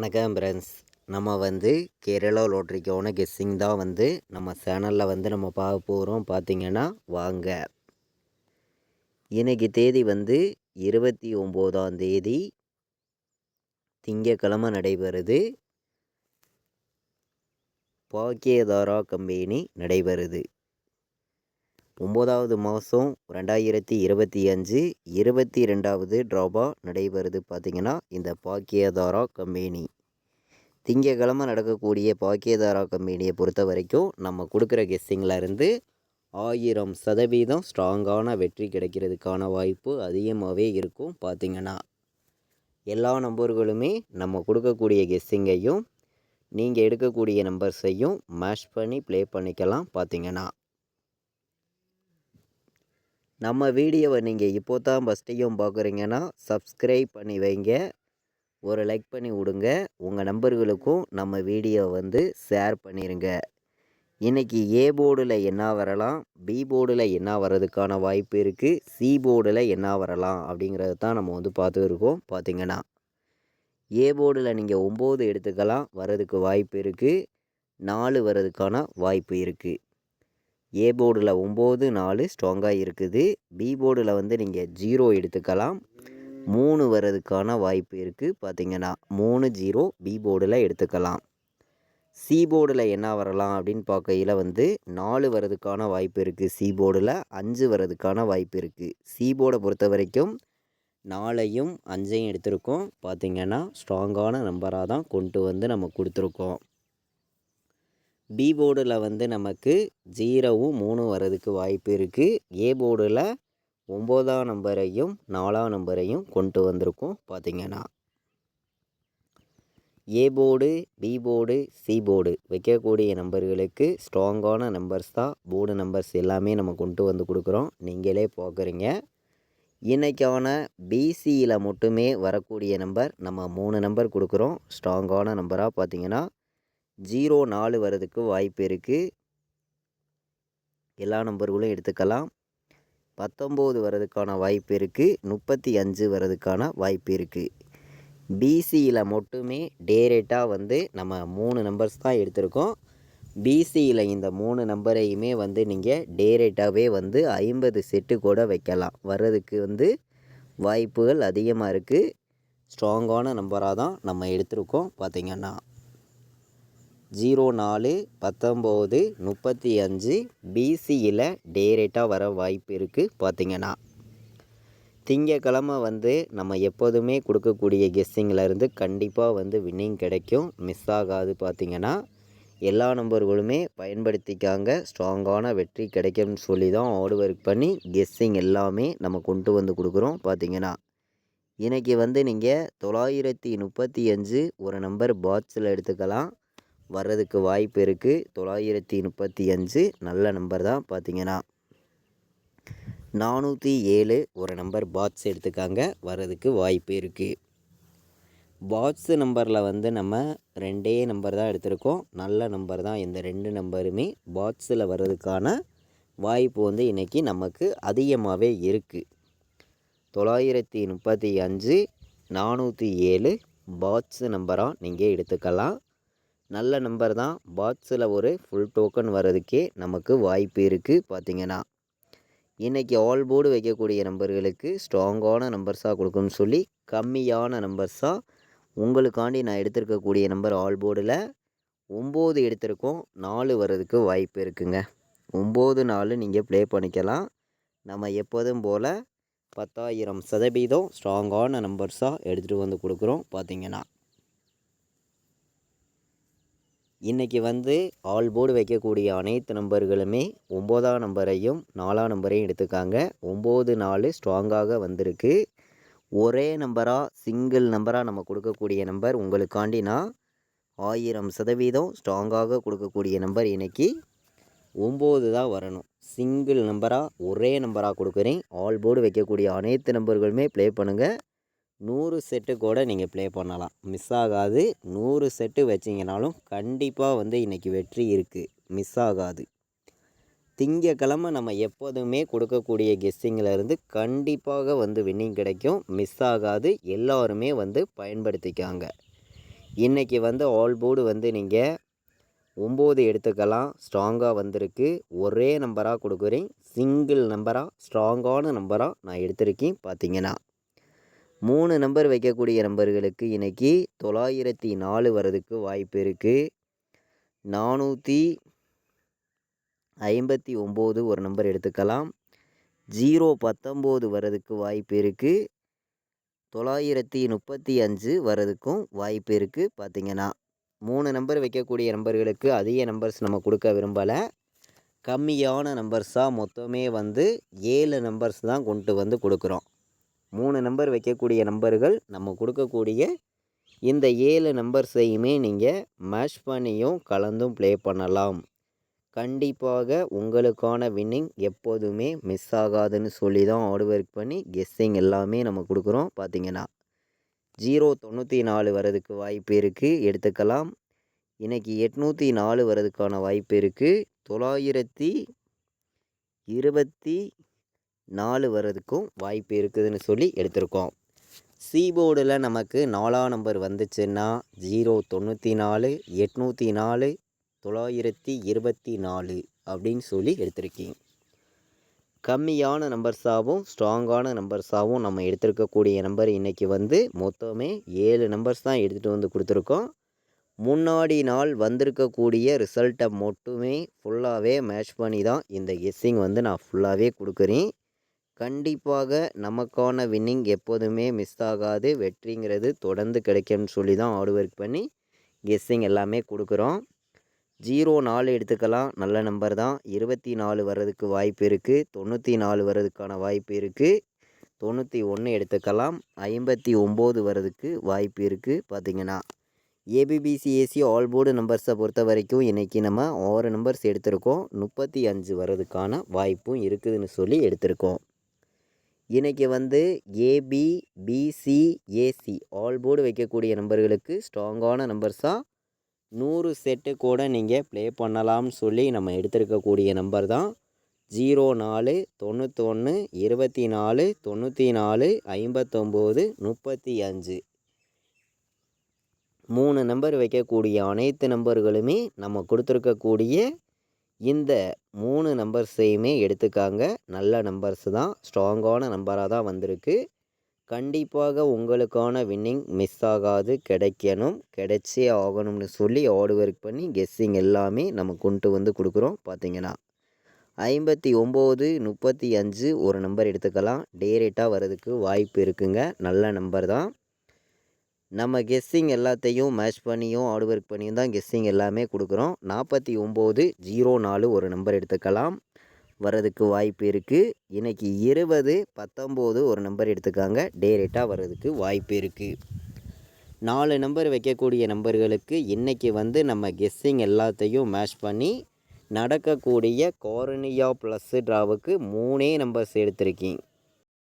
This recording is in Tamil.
வணக்கம் ஃப்ரெண்ட்ஸ். நம்ம கேரளா லாட்ரிக்கான கெஸ்ஸிங் தான் நம்ம சேனலில் நம்ம பார்க்க போகிறோம். பார்த்திங்கன்னா வாங்க. இன்னைக்கு தேதி 29ஆம் தேதி திங்கக்கிழமை நடைபெறுது. பாக்கியதாரா கம்பெனி நடைபெறுது. 9வது மாதம் 2025 22வது ட்ராபா நடைபெறுது. பார்த்திங்கன்னா இந்த பாக்கியதாரா கம்பெனி திங்கக்கிழமை நடக்கக்கூடிய பாக்கியதாரா கம்பெனியை பொறுத்த வரைக்கும் நம்ம கொடுக்குற கெஸ்ஸிங்கில் இருந்து 1000% ஸ்ட்ராங்கான வெற்றி கிடைக்கிறதுக்கான வாய்ப்பு அதிகமாகவே இருக்கும். பார்த்திங்கன்னா எல்லா நம்பர்களுமே நம்ம கொடுக்கக்கூடிய கெஸ்ஸிங்கையும் நீங்கள் எடுக்கக்கூடிய நம்பர்ஸையும் மேட்ச் பண்ணி ப்ளே பண்ணிக்கலாம். பார்த்திங்கன்னா நம்ம வீடியோவை நீங்கள் இப்போ தான் ஃபஸ்ட்டையும் பார்க்குறீங்கன்னா சப்ஸ்கிரைப் பண்ணி வைங்க, ஒரு லைக் பண்ணி விடுங்க, உங்கள் நம்பர்களுக்கும் நம்ம வீடியோ ஷேர் பண்ணிடுங்க. இன்றைக்கி ஏ போர்டில் என்ன வரலாம், பி போர்டில் என்ன வர்றதுக்கான வாய்ப்பு இருக்குது, சி போர்டில் என்ன வரலாம் அப்படிங்கிறது தான் நம்ம பார்த்துருக்கோம். பார்த்திங்கன்னா ஏ போர்டில் நீங்கள் 9 எடுத்துக்கலாம், வர்றதுக்கு வாய்ப்பு இருக்குது. 4 வர்றதுக்கான வாய்ப்பு இருக்குது. ஏ போர்டில் 9 4 ஸ்ட்ராங்காக இருக்குது. பி போர்டில் நீங்கள் 0 எடுத்துக்கலாம், 3 வர்றதுக்கான வாய்ப்பு இருக்குது. பார்த்திங்கன்னா 3 0 பி போர்டில் எடுத்துக்கலாம். சி போர்டில் என்ன வரலாம் அப்படின்னு பார்க்கையில் 4 வர்றதுக்கான வாய்ப்பு இருக்குது. சி போர்டில் 5 வர்றதுக்கான வாய்ப்பு இருக்குது. சி போர்டை பொறுத்த வரைக்கும் 4ஐயும் 5ஐயும் எடுத்திருக்கோம். பார்த்திங்கன்னா ஸ்ட்ராங்கான நம்பராக தான் கொண்டு நம்ம கொடுத்துருக்கோம். பி போர்டில் நமக்கு 0வும் 3 வர்றதுக்கு வாய்ப்பு இருக்குது. ஏ போர்டில் 9ஆம் நம்பரையும் 4ஆம் நம்பரையும் கொண்டு வந்திருக்கோம். பார்த்திங்கன்னா A board, B board, C board வைக்கக்கூடிய நம்பர்களுக்கு ஸ்ட்ராங்கான நம்பர்ஸ் தான். போர்டு நம்பர்ஸ் எல்லாமே நம்ம கொண்டு கொடுக்குறோம். நீங்களே பார்க்குறீங்க. இன்றைக்கான பிசியில் மட்டுமே வரக்கூடிய நம்பர் நம்ம 3 நம்பர் கொடுக்குறோம். ஸ்ட்ராங்கான நம்பராக பார்த்திங்கன்னா 0 4 வர்றதுக்கு வாய்ப்பு இருக்குது. எல்லா நம்பர்களும் எடுத்துக்கலாம். 19 வர்றதுக்கான வாய்ப்பு இருக்குது. 35 வர்றதுக்கான வாய்ப்பு இருக்குது. பிசியில் மட்டுமே டேரெக்டாக நம்ம 3 நம்பர்ஸ் தான் எடுத்திருக்கோம். பிசியில் இந்த 3 நம்பரையுமே நீங்கள் டேரெக்டாகவே 50 செட்டு கூட வைக்கலாம். வர்றதுக்கு வாய்ப்புகள் அதிகமாக இருக்குது. ஸ்ட்ராங்கான நம்பராக தான் நம்ம எடுத்திருக்கோம். பார்த்திங்கன்னா 0 4 19 35 பிசியில் டேரெக்டாக வர வாய்ப்பு இருக்குது. பார்த்திங்கன்னா திங்கக்கிழமை நம்ம எப்போதுமே கொடுக்கக்கூடிய கெஸ்ஸிங்கில் கண்டிப்பாக வின்னிங் கிடைக்கும், மிஸ் ஆகாது. பார்த்திங்கன்னா எல்லா நம்பர்களுமே பயன்படுத்திக்காங்க. ஸ்ட்ராங்கான வெற்றி கிடைக்கும்னு சொல்லி தான் ஹார்ட் ஒர்க் பண்ணி கெஸ்ஸிங் எல்லாமே நம்ம கொண்டு கொடுக்குறோம். பார்த்திங்கன்னா இன்றைக்கி நீங்கள் 935 ஒரு நம்பர் பாக்ஸில் எடுத்துக்கலாம், வர்றதுக்கு வாய்ப்பு இருக்குது. 935 நல்ல நம்பர் தான். பார்த்திங்கன்னா 407 ஒரு நம்பர் பாக்ஸ் எடுத்துக்காங்க, வர்றதுக்கு வாய்ப்பு இருக்குது. பாக்ஸ் நம்பரில் நம்ம 2 நம்பர் தான் எடுத்திருக்கோம். நல்ல நம்பர் தான். இந்த 2 நம்பருமே பாக்ஸில் வர்றதுக்கான வாய்ப்பு இன்றைக்கி நமக்கு அதிகமாகவே இருக்குது. 935 407 பாக்ஸ் நம்பராக நீங்கள் எடுத்துக்கலாம். நல்ல நம்பர் தான். பாக்ஸில் ஒரு ஃபுல் டோக்கன் வர்றதுக்கே நமக்கு வாய்ப்பு இருக்குது. பார்த்திங்கன்னா இன்றைக்கி ஆல் போர்டு வைக்கக்கூடிய நம்பர்களுக்கு ஸ்ட்ராங்கான நம்பர்ஸாக கொடுக்கணும்னு சொல்லி கம்மியான நம்பர்ஸாக உங்களுக்காண்டி நான் எடுத்திருக்கக்கூடிய நம்பர் ஆல் போர்டில் 9 எடுத்திருக்கோம். 4 வர்றதுக்கு வாய்ப்பு இருக்குங்க. 9 4 நீங்கள் ப்ளே பண்ணிக்கலாம். நம்ம எப்போதும் போல் 10,000% ஸ்ட்ராங்கான நம்பர்ஸாக எடுத்துகிட்டு கொடுக்குறோம். பார்த்திங்கன்னா இன்றைக்கி ஆல் போர்டு வைக்கக்கூடிய அனைத்து நம்பர்களுமே 9ஆம் நம்பரையும் 4ஆம் நம்பரையும் எடுத்துக்காங்க. 9 4 ஸ்ட்ராங்காக வந்திருக்கு. ஒரே நம்பராக சிங்கிள் நம்பராக நம்ம கொடுக்கக்கூடிய நம்பர் உங்களுக்காண்டி நான் 1000% ஸ்ட்ராங்காக கொடுக்கக்கூடிய நம்பர் இன்றைக்கி 9 தான் வரணும். சிங்கிள் நம்பராக ஒரே நம்பராக கொடுக்குறேன். ஆல் போர்டு வைக்கக்கூடிய அனைத்து நம்பர்களுமே ப்ளே பண்ணுங்கள். 100 செட்டு கூட நீங்கள் ப்ளே பண்ணலாம், மிஸ் ஆகாது. 100 செட்டு வச்சிங்கனாலும் கண்டிப்பாக இன்றைக்கி வெற்றி இருக்குது, மிஸ் ஆகாது. திங்கக்கிழமை நம்ம எப்போதுமே கொடுக்கக்கூடிய கெஸ்ஸிங்கில் கண்டிப்பாக வின்னிங் கிடைக்கும், மிஸ் ஆகாது. எல்லோருமே பயன்படுத்திக்காங்க. இன்றைக்கி வந்து ஆல் போர்டு வந்து நீங்கள் 9 எடுத்துக்கலாம். ஸ்ட்ராங்காக வந்திருக்கு. ஒரே நம்பராக கொடுக்குறேன். சிங்கிள் நம்பராக ஸ்ட்ராங்கான நம்பராக நான் எடுத்திருக்கேன். பார்த்தீங்கன்னா 3 நம்பர் வைக்கக்கூடிய நம்பர்களுக்கு இன்றைக்கி 904 வரதுக்கு வாய்ப்பு இருக்குது. 459 ஒரு நம்பர் எடுத்துக்கலாம். 019 வரதுக்கு வாய்ப்பு இருக்குது. 935 வரதுக்கும் வாய்ப்பு இருக்குது. பார்த்திங்கன்னா 3 நம்பர் வைக்கக்கூடிய நம்பர்களுக்கு அதிக நம்பர்ஸ் நம்ம கொடுக்க விரும்பலை. கம்மியான நம்பர்ஸாக மொத்தமே வந்து 7 நம்பர்ஸ் தான் கொண்டு வந்து கொடுக்குறோம். 3 நம்பர் வைக்கக்கூடிய நம்பர்கள் நம்ம கொடுக்கக்கூடிய இந்த 7 நம்பர்ஸையுமே நீங்கள் மேட்ச் பண்ணியும் கலந்தும் ப்ளே பண்ணலாம். கண்டிப்பாக உங்களுக்கான வின்னிங் எப்போதுமே மிஸ் ஆகாதுன்னு சொல்லி தான் ஹார்ட் ஒர்க் பண்ணி கெஸ்ஸிங் எல்லாமே நம்ம கொடுக்குறோம். பார்த்திங்கன்னா 094 வரதுக்கு வாய்ப்பு இருக்குது. எடுத்துக்கலாம். இன்றைக்கி 804 வரதுக்கான வாய்ப்பு இருக்குது. 924 வரதுக்கும் வாய்ப்பு இருக்குதுன்னு சொல்லி எடுத்திருக்கோம். சி போர்டில் நமக்கு 4ஆம் நம்பர் வந்துச்சுன்னா 094, 804, 924 அப்படின்னு சொல்லி எடுத்திருக்கீங்க. கம்மியான நம்பர்ஸாகவும் ஸ்ட்ராங்கான நம்பர்ஸாகவும் நம்ம எடுத்திருக்கக்கூடிய நம்பர் இன்றைக்கி வந்து மொத்தமே 7 நம்பர்ஸ் தான் எடுத்துகிட்டு வந்து கொடுத்துருக்கோம். முன்னாடி நாள் வந்திருக்கக்கூடிய ரிசல்ட்டை மட்டுமே ஃபுல்லாகவே மேட்ச் பண்ணி தான் இந்த கெஸ்ஸிங் வந்து நான் ஃபுல்லாகவே கொடுக்குறேன். கண்டிப்பாக நமக்கான வின்னிங் எப்போதுமே மிஸ் ஆகாது. வெற்றிங்கிறது தொடர்ந்து கிடைக்கும்னு சொல்லி தான் ஹார்ட் ஒர்க் பண்ணி கெஸ்ஸிங் எல்லாமே கொடுக்குறோம். 04 எடுத்துக்கலாம். நல்ல நம்பர் தான். 24 வர்றதுக்கு வாய்ப்பு இருக்குது. 94 வர்றதுக்கான வாய்ப்பு இருக்குது. 91 எடுத்துக்கலாம். 59 வர்றதுக்கு வாய்ப்பு இருக்குது. பார்த்திங்கன்னா ஏபிபிசிஏசி ஆல் போர்டு நம்பர்ஸை பொறுத்த வரைக்கும் இன்றைக்கி நம்ம 6 நம்பர்ஸ் எடுத்திருக்கோம். 35 வர்றதுக்கான வாய்ப்பும் இருக்குதுன்னு சொல்லி எடுத்திருக்கோம். இன்றைக்கி வந்து ஏபிபிசிஏசி ஆல் போர்டு வைக்கக்கூடிய நம்பர்களுக்கு ஸ்ட்ராங்கான நம்பர்ஸாக 100 செட்டு கூட நீங்கள் ப்ளே பண்ணலாம்னு சொல்லி நம்ம எடுத்திருக்கக்கூடிய நம்பர் தான் 04, 91, 24, 94, 59, 35. 3 நம்பர் வைக்கக்கூடிய அனைத்து நம்பர்களுமே நம்ம கொடுத்துருக்கக்கூடிய இந்த 3 நம்பர்ஸையுமே எடுத்துக்காங்க. நல்ல நம்பர்ஸ் தான். ஸ்ட்ராங்கான நம்பராக தான் வந்திருக்கு. கண்டிப்பாக உங்களுக்கான வின்னிங் மிஸ் ஆகாது. கிடைச்சே ஆகணும்னு சொல்லி ஹார்ட் ஒர்க் பண்ணி கெஸ்ஸிங் எல்லாமே நம்ம கொண்டு வந்து கொடுக்குறோம். பார்த்திங்கன்னா 59, 35 ஒரு நம்பர் எடுத்துக்கலாம். டேரெக்டாக வர்றதுக்கு வாய்ப்பு இருக்குங்க. நல்ல நம்பர் தான். நம்ம கெஸ்ஸிங் எல்லாத்தையும் மேட்ச் பண்ணியும் ஹார்ட் ஒர்க் பண்ணியும் தான் கெஸ்ஸிங் எல்லாமே கொடுக்குறோம். 49, 04 ஒரு நம்பர் எடுத்துக்கலாம். வர்றதுக்கு வாய்ப்பு இருக்குது. இன்றைக்கி 20, 19 ஒரு நம்பர் எடுத்துக்காங்க. டேரெக்டாக வர்றதுக்கு வாய்ப்பு இருக்குது. 4 நம்பர் வைக்கக்கூடிய நம்பர்களுக்கு இன்றைக்கி வந்து நம்ம கெஸ்ஸிங் எல்லாத்தையும் மேட்ச் பண்ணி நடக்கக்கூடிய கார்னியா ப்ளஸ் ட்ராவுக்கு 3 நம்பர்ஸ் எடுத்திருக்கீங்க.